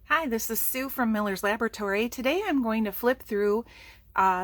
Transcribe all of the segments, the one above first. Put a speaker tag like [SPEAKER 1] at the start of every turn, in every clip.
[SPEAKER 1] Hi, this is Sue from Miller's Laboratory. Today I'm going to flip through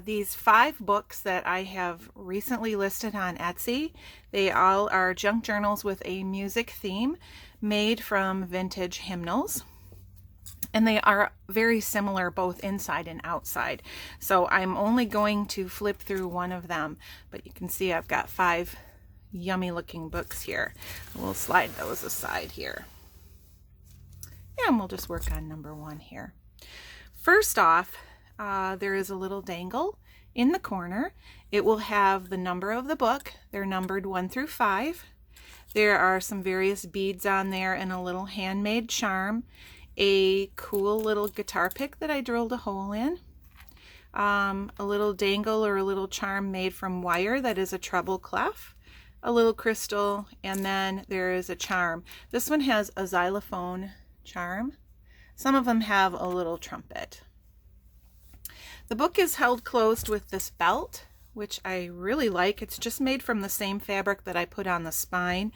[SPEAKER 1] these 5 books that I have recently listed on Etsy. They all are junk journals with a music theme made from vintage hymnals. And they are very similar both inside and outside. So I'm only going to flip through one of them, but you can see I've got 5 yummy looking books here. We'll slide those aside here. And we'll just work on number 1 here. First off, there is a little dangle in the corner. It will have the number of the book. They're numbered 1 through 5. There are some various beads on there and a little handmade charm. A cool little guitar pick that I drilled a hole in. A little dangle or a little charm made from wire that is a treble clef. A little crystal, and then there is a charm. This one has a xylophone charm. Some of them have a little trumpet. The book is held closed with this belt, which I really like. It's just made from the same fabric that I put on the spine,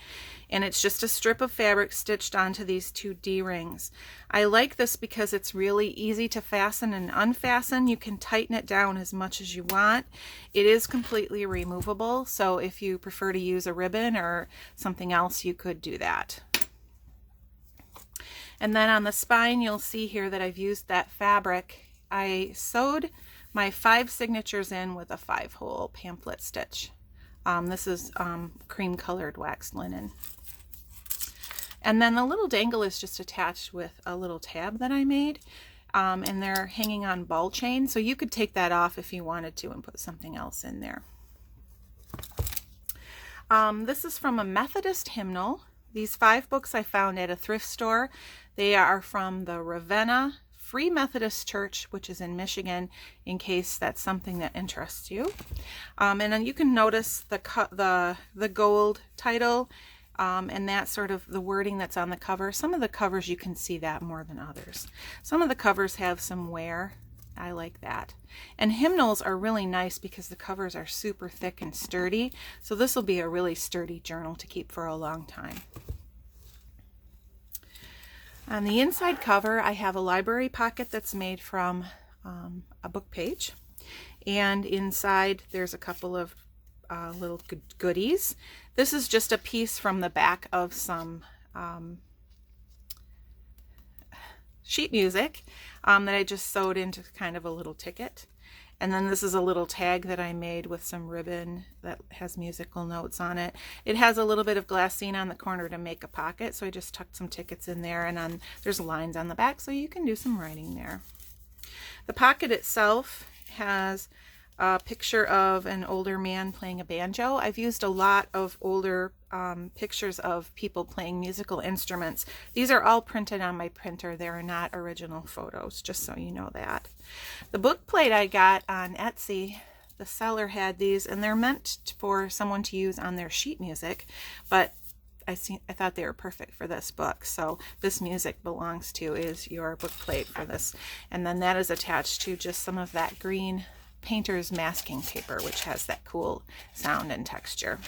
[SPEAKER 1] and it's just a strip of fabric stitched onto these 2 D-rings. I like this because it's really easy to fasten and unfasten. You can tighten it down as much as you want. It is completely removable, so if you prefer to use a ribbon or something else, you could do that. And then on the spine, you'll see here that I've used that fabric. I sewed my 5 signatures in with a 5-hole pamphlet stitch. This is cream colored waxed linen. And then the little dangle is just attached with a little tab that I made. And they're hanging on ball chain, so you could take that off if you wanted to and put something else in there. This is from a Methodist hymnal. These 5 books I found at a thrift store. They are from the Ravenna Free Methodist Church, which is in Michigan, in case that's something that interests you. And then you can notice the gold title and that sort of the wording that's on the cover. Some of the covers you can see that more than others. Some of the covers have some wear. I like that. And hymnals are really nice because the covers are super thick and sturdy. So this will be a really sturdy journal to keep for a long time. On the inside cover, I have a library pocket that's made from a book page. And inside there's a couple of little goodies. This is just a piece from the back of some sheet music that I just sewed into kind of a little ticket. And then this is a little tag that I made with some ribbon that has musical notes on it. It has a little bit of glassine on the corner to make a pocket, so I just tucked some tickets in there, and there's lines on the back so you can do some writing there. The pocket itself has a picture of an older man playing a banjo. I've used a lot of older pictures of people playing musical instruments. These are all printed on my printer. They are not original photos, just so you know that. The book plate I got on Etsy, the seller had these, and they're meant for someone to use on their sheet music, but I thought they were perfect for this book. So this music belongs to is your book plate for this. And then that is attached to just some of that green painter's masking paper, which has that cool sound and texture.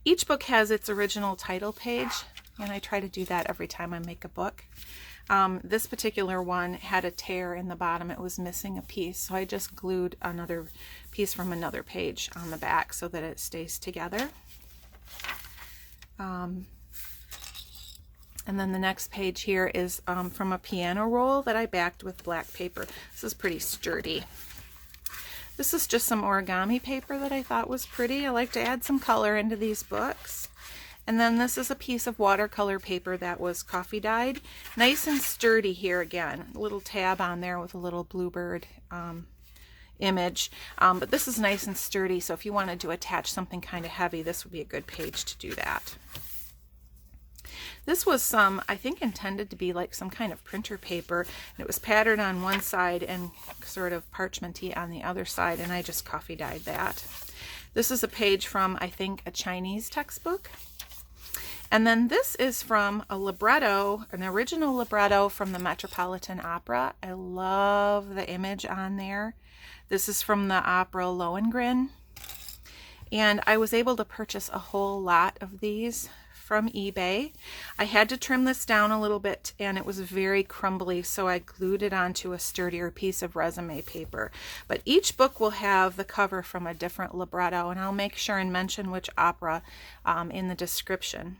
[SPEAKER 1] Each book has its original title page, and I try to do that every time I make a book. This particular one had a tear in the bottom. It was missing a piece, so I just glued another piece from another page on the back so that it stays together. And then the next page here is from a piano roll that I backed with black paper. This is pretty sturdy. This is just some origami paper that I thought was pretty. I like to add some color into these books. And then this is a piece of watercolor paper that was coffee dyed. Nice and sturdy here again. A little tab on there with a little bluebird image. But this is nice and sturdy, so if you wanted to attach something kind of heavy, this would be a good page to do that. This was I think intended to be like some kind of printer paper. And it was patterned on one side and sort of parchmenty on the other side, and I just coffee dyed that. This is a page from, I think, a Chinese textbook. And then this is from a libretto, an original libretto from the Metropolitan Opera. I love the image on there. This is from the opera Lohengrin. And I was able to purchase a whole lot of these from eBay. I had to trim this down a little bit and it was very crumbly, so I glued it onto a sturdier piece of resume paper. But each book will have the cover from a different libretto, and I'll make sure and mention which opera in the description.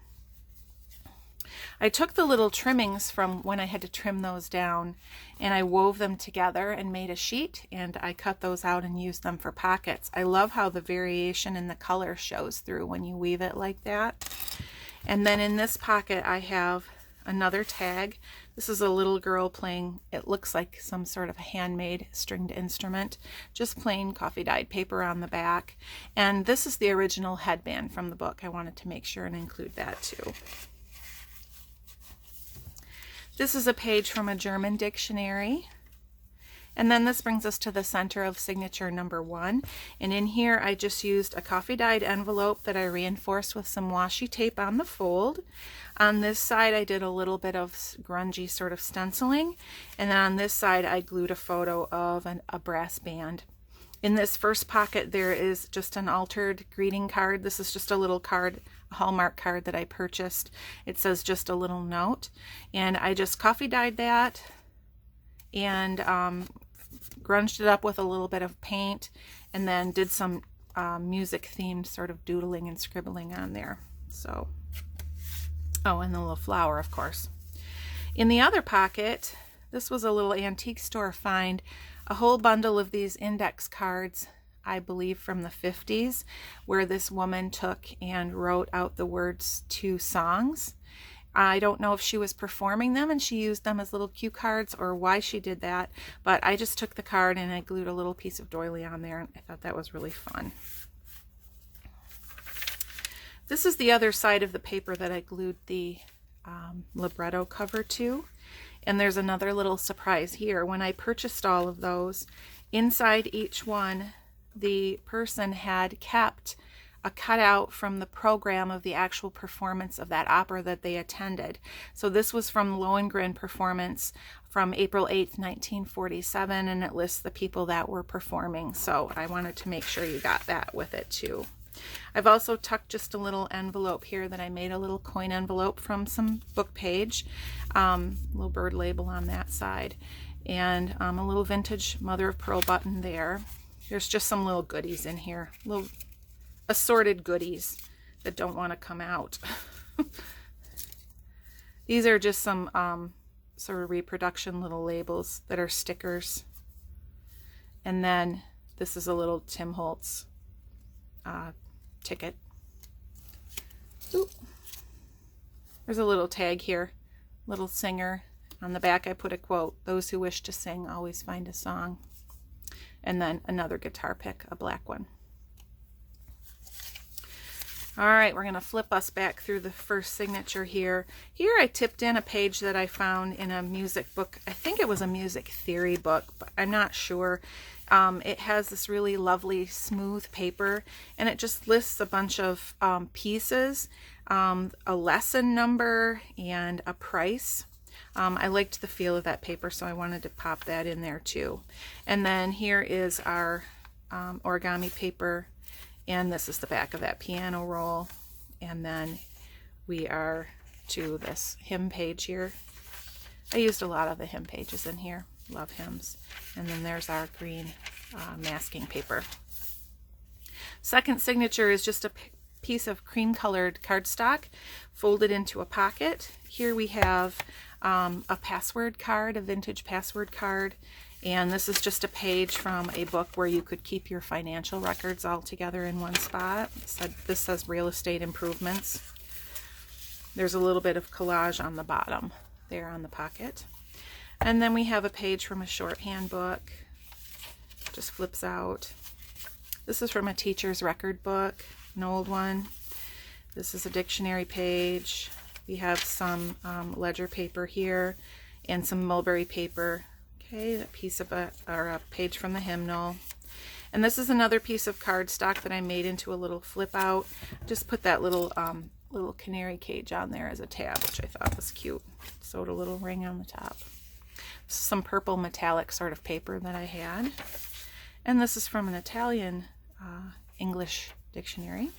[SPEAKER 1] I took the little trimmings from when I had to trim those down and I wove them together and made a sheet, and I cut those out and used them for pockets. I love how the variation in the color shows through when you weave it like that. And then in this pocket I have another tag. This is a little girl playing, it looks like some sort of handmade stringed instrument, just plain coffee dyed paper on the back. And this is the original headband from the book. I wanted to make sure and include that too. This is a page from a German dictionary. And then this brings us to the center of signature number 1. And in here I just used a coffee dyed envelope that I reinforced with some washi tape on the fold. On this side I did a little bit of grungy sort of stenciling. And then on this side I glued a photo of a brass band. In this first pocket there is just an altered greeting card. This is just a little card, a Hallmark card that I purchased. It says just a little note, and I just coffee dyed that and grunged it up with a little bit of paint, and then did some music themed sort of doodling and scribbling on there. So, oh, and the little flower, of course. In the other pocket, this was a little antique store find, a whole bundle of these index cards, I believe from the 50s, where this woman took and wrote out the words to songs. I don't know if she was performing them and she used them as little cue cards or why she did that, but I just took the card and I glued a little piece of doily on there, and I thought that was really fun. This is the other side of the paper that I glued the libretto cover to. And there's another little surprise here. When I purchased all of those, inside each one, the person had kept a cutout from the program of the actual performance of that opera that they attended. So this was from Lohengrin performance from April 8th, 1947, and it lists the people that were performing. So I wanted to make sure you got that with it too. I've also tucked just a little envelope here that I made, a little coin envelope from some book page, little bird label on that side, and a little vintage mother of pearl button there. There's just some little goodies in here, little assorted goodies that don't want to come out. These are just some sort of reproduction little labels that are stickers. And then this is a little Tim Holtz ticket. Ooh. There's a little tag here, little singer. On the back I put a quote, "Those who wish to sing always find a song." And then another guitar pick, a black one. All right, we're going to flip us back through the first signature here. Here I tipped in a page that I found in a music book. I think it was a music theory book, but I'm not sure. It has this really lovely smooth paper, and it just lists a bunch of pieces, a lesson number, and a price. I liked the feel of that paper, so I wanted to pop that in there too. And then here is our origami paper. And this is the back of that piano roll. And then we are to this hymn page here. I used a lot of the hymn pages in here. Love hymns. And then there's our green masking paper. Second signature is just a piece of cream colored cardstock folded into a pocket. Here we have a password card, a vintage password card. And this is just a page from a book where you could keep your financial records all together in one spot. This says real estate improvements. There's a little bit of collage on the bottom there on the pocket. And then we have a page from a shorthand book. Just flips out. This is from a teacher's record book, an old one. This is a dictionary page. We have some ledger paper here and some mulberry paper. Okay, a piece of a page from the hymnal. And this is another piece of cardstock that I made into a little flip out. Just put that little little canary cage on there as a tab, which I thought was cute. Sewed a little ring on the top. This is some purple metallic sort of paper that I had. And this is from an Italian English dictionary.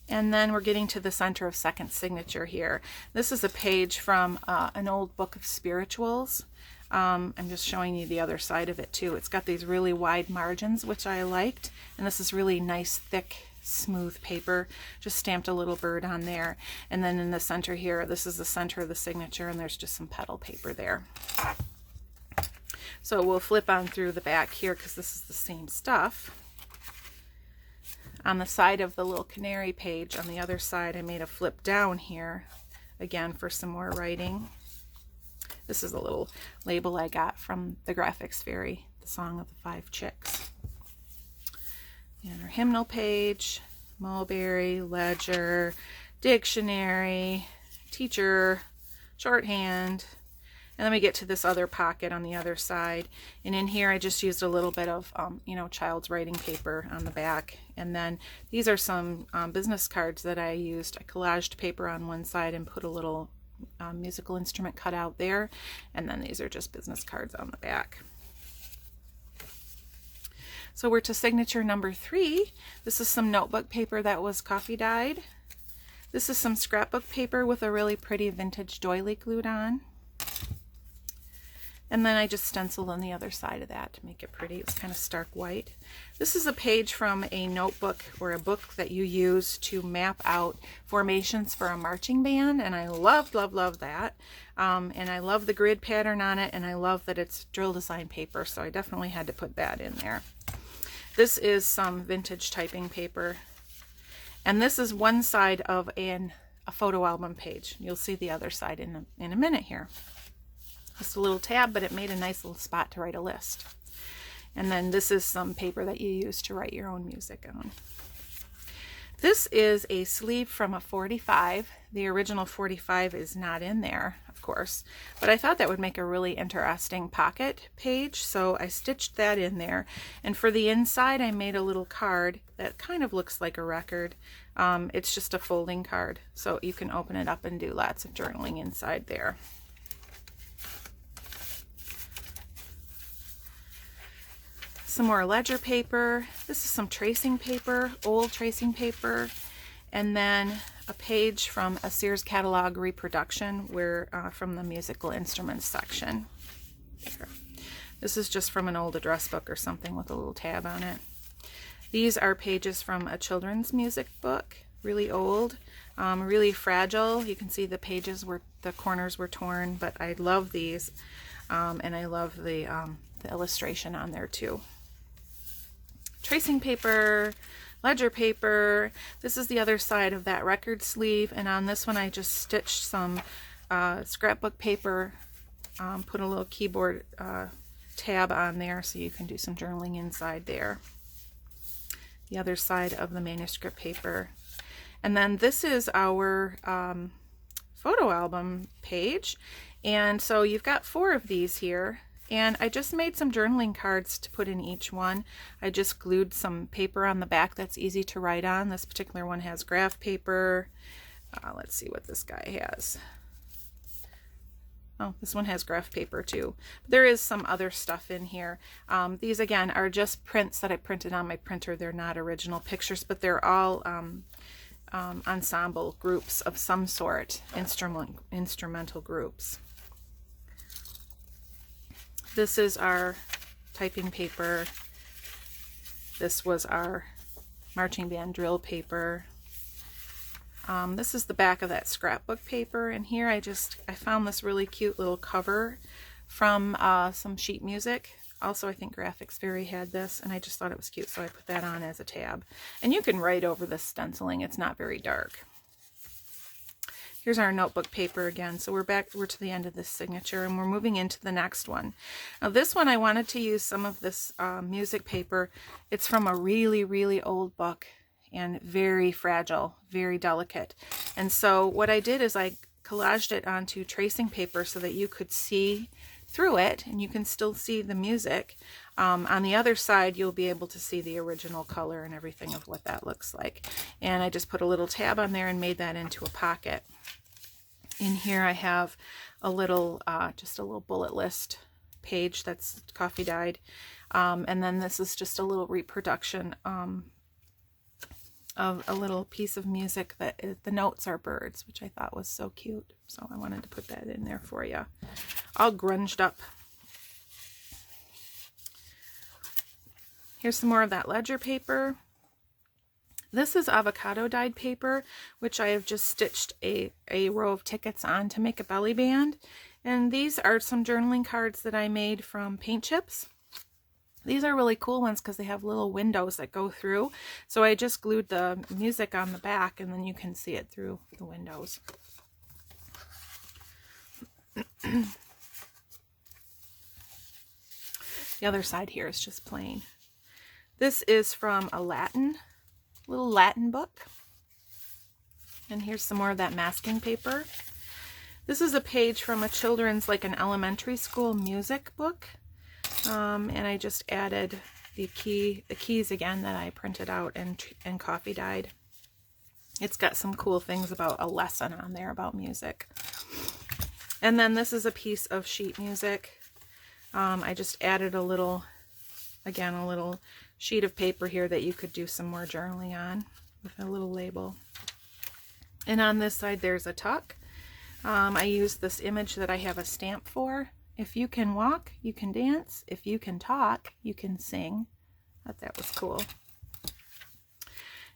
[SPEAKER 1] And then we're getting to the center of second signature here. This is a page from an old book of spirituals. I'm just showing you the other side of it too. It's got these really wide margins, which I liked. And this is really nice, thick, smooth paper. Just stamped a little bird on there. And then in the center here, this is the center of the signature, and there's just some petal paper there. So we'll flip on through the back here because this is the same stuff. On the side of the little canary page, on the other side, I made a flip down here, again for some more writing. This is a little label I got from the Graphics Fairy, the Song of the Five Chicks. And our hymnal page, mulberry, ledger, dictionary, teacher, shorthand. And then we get to this other pocket on the other side. And in here I just used a little bit of, child's writing paper on the back. And then these are some business cards that I used. I collaged paper on one side and put a little musical instrument cut out there. And then these are just business cards on the back. So we're to signature number 3. This is some notebook paper that was coffee dyed. This is some scrapbook paper with a really pretty vintage doily glued on. And then I just stenciled on the other side of that to make it pretty. It's kind of stark white. This is a page from a notebook or a book that you use to map out formations for a marching band. And I love that. And I love the grid pattern on it. And I love that it's drill design paper. So I definitely had to put that in there. This is some vintage typing paper. And this is one side of a photo album page. You'll see the other side in a minute here. Just a little tab, but it made a nice little spot to write a list. And then this is some paper that you use to write your own music on. This is a sleeve from a 45. The original 45 is not in there, of course, but I thought that would make a really interesting pocket page, so I stitched that in there. And for the inside, I made a little card that kind of looks like a record. It's just a folding card, so you can open it up and do lots of journaling inside there. Some more ledger paper. This is some tracing paper, old tracing paper, and then a page from a Sears catalog reproduction from the musical instruments section. Here. This is just from an old address book or something with a little tab on it. These are pages from a children's music book, really old, really fragile. You can see the pages the corners were torn, but I love these, and I love the illustration on there too. Tracing paper, ledger paper. This is the other side of that record sleeve, and on this one I just stitched some scrapbook paper, put a little keyboard tab on there so you can do some journaling inside there. The other side of the manuscript paper. And then this is our photo album page, and so you've got 4 of these here. And I just made some journaling cards to put in each one. I just glued some paper on the back that's easy to write on. This particular one has graph paper. Let's see what this guy has. Oh, this one has graph paper too. There is some other stuff in here. These again are just prints that I printed on my printer. They're not original pictures, but they're all ensemble groups of some sort, instrumental groups. This is our typing paper. This was our marching band drill paper. This is the back of that scrapbook paper, and here I found this really cute little cover from some sheet music. Also, I think Graphics Fairy had this, and I just thought it was cute, so I put that on as a tab. And you can write over this stenciling. It's not very dark. Here's our notebook paper again. So we're to the end of this signature, and we're moving into the next one. Now this one I wanted to use some of this music paper. It's from a really, really old book and very fragile, very delicate. And so what I did is I collaged it onto tracing paper so that you could see through it and you can still see the music. On the other side, you'll be able to see the original color and everything of what that looks like. And I just put a little tab on there and made that into a pocket. In here I have a little, just a little bullet list page that's coffee dyed. And then this is just a little reproduction of a little piece of music that the notes are birds, which I thought was so cute. So I wanted to put that in there for you. All grunged up. Here's some more of that ledger paper. This is avocado dyed paper, which I have just stitched a row of tickets on to make a belly band. And these are some journaling cards that I made from paint chips. These are really cool ones because they have little windows that go through. So I just glued the music on the back and then you can see it through the windows. The other side here is just plain. This is from a little Latin book. And here's some more of that masking paper. This is a page from a children's, like an elementary school music book. And I just added the keys again that I printed out and coffee dyed. It's got some cool things about a lesson on there about music. And then this is a piece of sheet music. I just added a little sheet of paper here that you could do some more journaling on with a little label. And on this side there's a tuck. I used this image that I have a stamp for. If you can walk, you can dance. If you can talk, you can sing. I thought that was cool.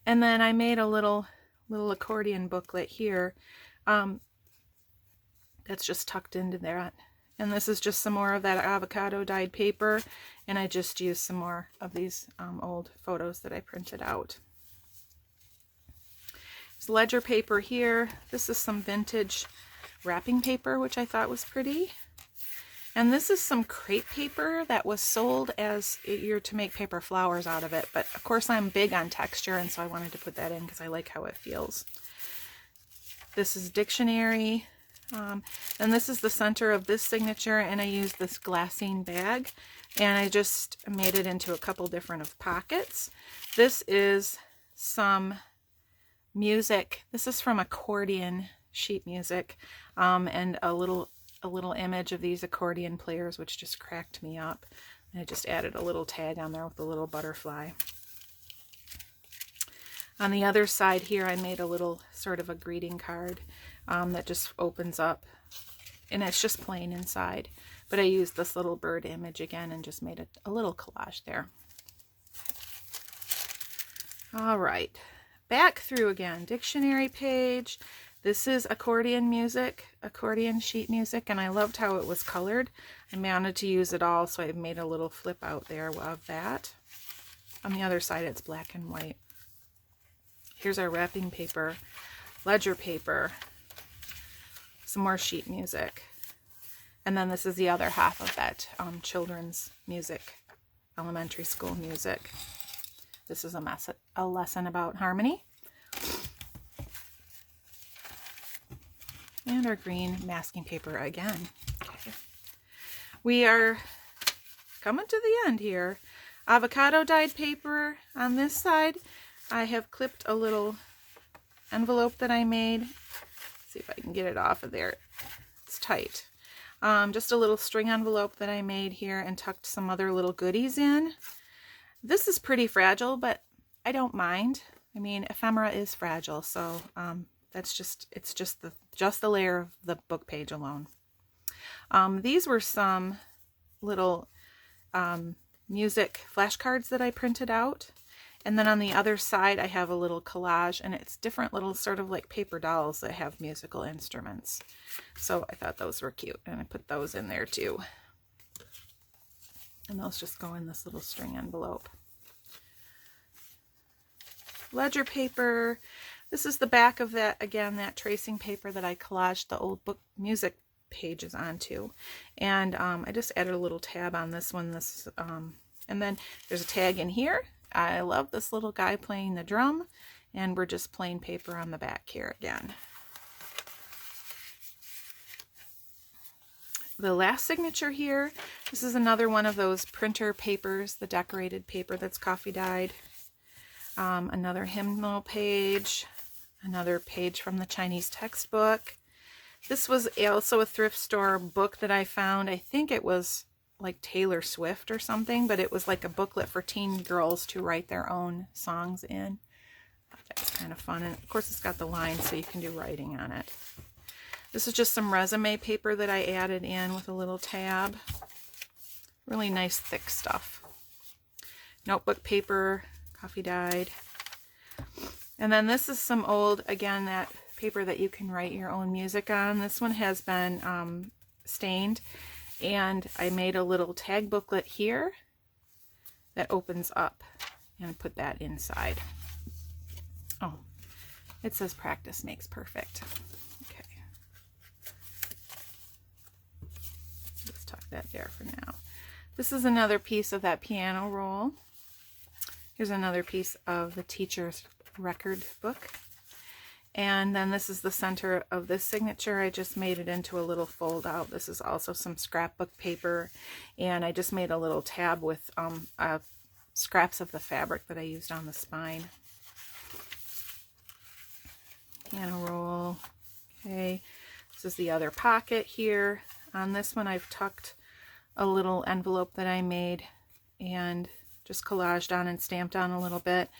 [SPEAKER 1] And then I made a little accordion booklet here that's just tucked into there. And this is just some more of that avocado dyed paper, and I just used some more of these old photos that I printed out. There's ledger paper here. This is some vintage wrapping paper, which I thought was pretty. And this is some crepe paper that was sold as you're to make paper flowers out of it. But of course I'm big on texture, and so I wanted to put that in because I like how it feels. This is dictionary. And this is the center of this signature, and I used this glassine bag, and I just made it into a couple different of pockets. This is some music. This is from accordion sheet music, and a little image of these accordion players, which just cracked me up. And I just added a little tag on there with a little butterfly. On the other side here, I made a little sort of a greeting card that just opens up, and it's just plain inside. But I used this little bird image again and just made a little collage there. All right, back through again. Dictionary page. This is accordion music, accordion sheet music, and I loved how it was colored. I wanted to use it all, so I made a little flip out there of that. On the other side, it's black and white. Here's our wrapping paper, ledger paper, some more sheet music. And then this is the other half of that children's music, elementary school music. This is a lesson about harmony. And our green masking paper again. Okay. We are coming to the end here. Avocado dyed paper on this side. I have clipped a little envelope that I made. Let's see if I can get it off of there. It's tight. Just a little string envelope that I made here and tucked some other little goodies in. This is pretty fragile, but I don't mind. I mean, ephemera is fragile, so it's just the layer of the book page alone. These were some little music flashcards that I printed out. And then on the other side, I have a little collage, and it's different little sort of like paper dolls that have musical instruments. So I thought those were cute, and I put those in there too. And those just go in this little string envelope. Ledger paper. This is the back of that, again, that tracing paper that I collaged the old book music pages onto. And I just added a little tab on this one. And then there's a tag in here. I love this little guy playing the drum, and we're just plain paper on the back here again. The last signature here, this is another one of those printer papers, the decorated paper that's coffee dyed. Another hymnal page, another page from the Chinese textbook. This was also a thrift store book that I found. I think it was like Taylor Swift or something, but it was like a booklet for teen girls to write their own songs in. That's kind of fun. And of course it's got the lines so you can do writing on it. This is just some resume paper that I added in with a little tab. Really nice thick stuff. Notebook paper, coffee dyed. And then this is some old, again, that paper that you can write your own music on. This one has been stained, and I made a little tag booklet here that opens up, and I put that inside. Oh, it says practice makes perfect. Okay. Let's tuck that there for now. This is another piece of that piano roll. Here's another piece of the teacher's record book. And then this is the center of this signature. I just made it into a little fold out. This is also some scrapbook paper, and I just made a little tab with scraps of the fabric that I used on the spine. Piano roll. Okay, this is the other pocket here. On this one I've tucked a little envelope that I made and just collaged on and stamped on a little bit.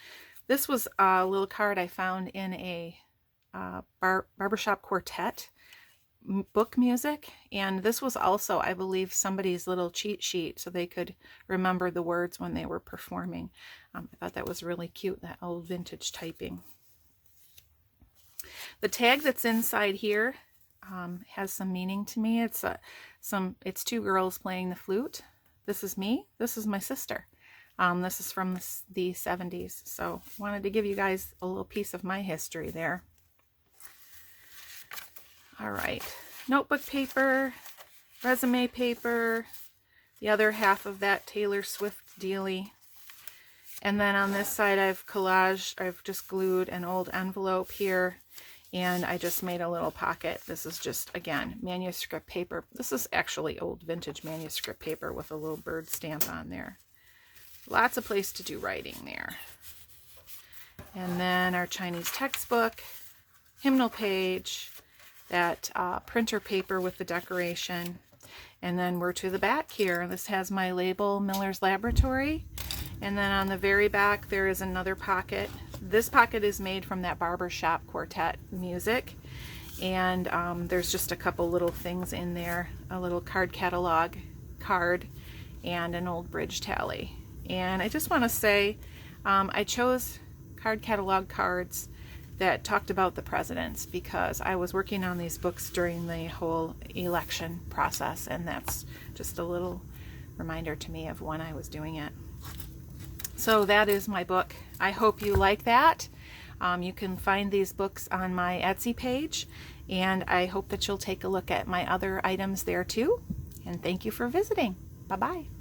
[SPEAKER 1] This was a little card I found in a barbershop quartet book music, and this was also, I believe, somebody's little cheat sheet so they could remember the words when they were performing. I thought that was really cute, that old vintage typing. The tag that's inside here has some meaning to me. It's two girls playing the flute. This is me. This is my sister. This is from the 70s, so I wanted to give you guys a little piece of my history there. All right, notebook paper, resume paper, the other half of that Taylor Swift dealie. And then on this side I've just glued an old envelope here, and I just made a little pocket. This is just, again, manuscript paper. This is actually old vintage manuscript paper with a little bird stamp on there. Lots of place to do writing there. And then our Chinese textbook, hymnal page, that printer paper with the decoration. And then we're to the back here. This has my label, Miller's Laboratory. And then on the very back there is another pocket. This pocket is made from that barbershop quartet music. And there's just a couple little things in there. A little card catalog card and an old bridge tally. And I just want to say I chose card catalog cards that talked about the presidents because I was working on these books during the whole election process, and that's just a little reminder to me of when I was doing it. So that is my book. I hope you like that. You can find these books on my Etsy page, and I hope that you'll take a look at my other items there too. And thank you for visiting. Bye-bye.